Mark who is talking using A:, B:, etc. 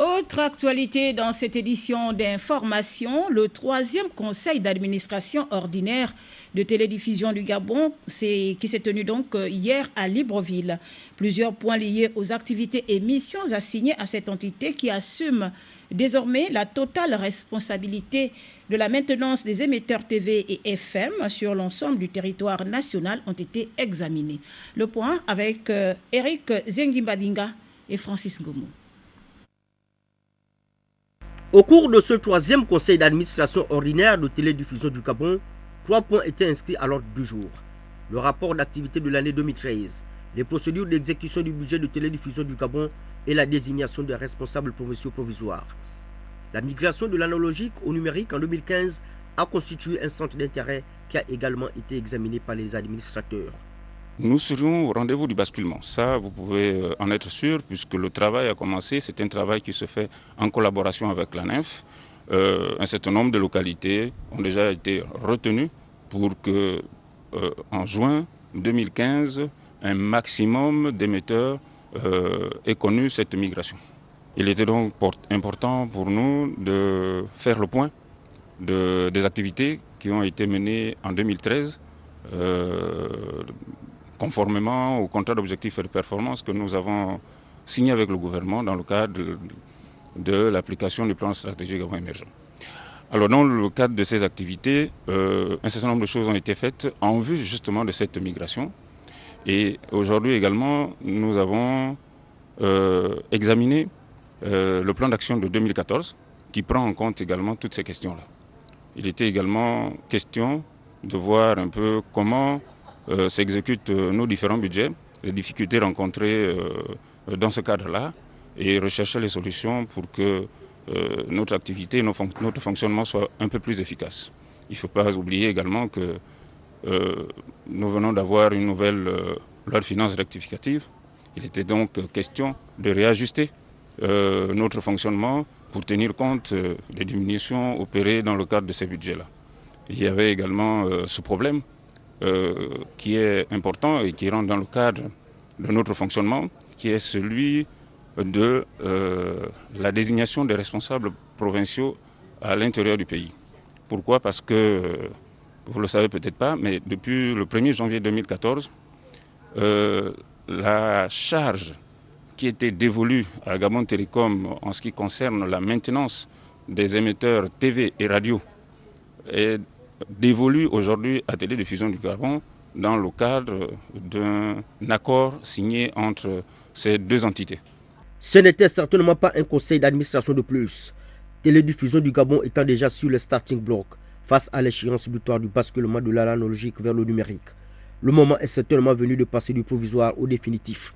A: Autre actualité dans cette édition d'information, le 3e conseil d'administration ordinaire de télédiffusion du Gabon qui s'est tenu donc hier à Libreville. Plusieurs points liés aux activités et missions assignées à cette entité qui assume désormais la totale responsabilité de la maintenance des émetteurs TV et FM sur l'ensemble du territoire national ont été examinés. Le point avec Eric Zengimbadinga et Francis Ngomo.
B: Au cours de ce 3e conseil d'administration ordinaire de télédiffusion du Gabon, 3 points étaient inscrits à l'ordre du jour. Le rapport d'activité de l'année 2013, les procédures d'exécution du budget de télédiffusion du Gabon et la désignation des responsables provinciaux provisoires. La migration de l'analogique au numérique en 2015 a constitué un centre d'intérêt qui a également été examiné par les administrateurs.
C: Nous serons au rendez-vous du basculement. Ça, vous pouvez en être sûr, puisque le travail a commencé. C'est un travail qui se fait en collaboration avec l'ANEF. Un certain nombre de localités ont déjà été retenues pour que, en juin 2015, un maximum d'émetteurs ait connu cette migration. Il était donc important pour nous de faire le point des activités qui ont été menées en 2013, conformément au contrat d'objectifs et de performance que nous avons signé avec le gouvernement dans le cadre de l'application du plan stratégique Gabon émergent. Alors dans le cadre de ces activités, un certain nombre de choses ont été faites en vue justement de cette migration. Et aujourd'hui également, nous avons examiné le plan d'action de 2014 qui prend en compte également toutes ces questions-là. Il était également question de voir un peu comment s'exécutent nos différents budgets, les difficultés rencontrées dans ce cadre-là et rechercher les solutions pour que notre activité, notre fonctionnement soit un peu plus efficace. Il ne faut pas oublier également que nous venons d'avoir une nouvelle loi de finances rectificative. Il était donc question de réajuster notre fonctionnement pour tenir compte des diminutions opérées dans le cadre de ces budgets-là. Il y avait également ce problème qui est important et qui rentre dans le cadre de notre fonctionnement, qui est celui de la désignation des responsables provinciaux à l'intérieur du pays. Pourquoi ? Parce que, vous ne le savez peut-être pas, mais depuis le 1er janvier 2014, la charge qui était dévolue à Gabon Télécom en ce qui concerne la maintenance des émetteurs TV et radio est dévolue aujourd'hui à Télédiffusion du Gabon dans le cadre d'un accord signé entre ces deux entités.
B: Ce n'était certainement pas un conseil d'administration de plus. Télédiffusion du Gabon étant déjà sur le starting block face à l'échéance butoir du basculement de l'analogique vers le numérique. Le moment est certainement venu de passer du provisoire au définitif.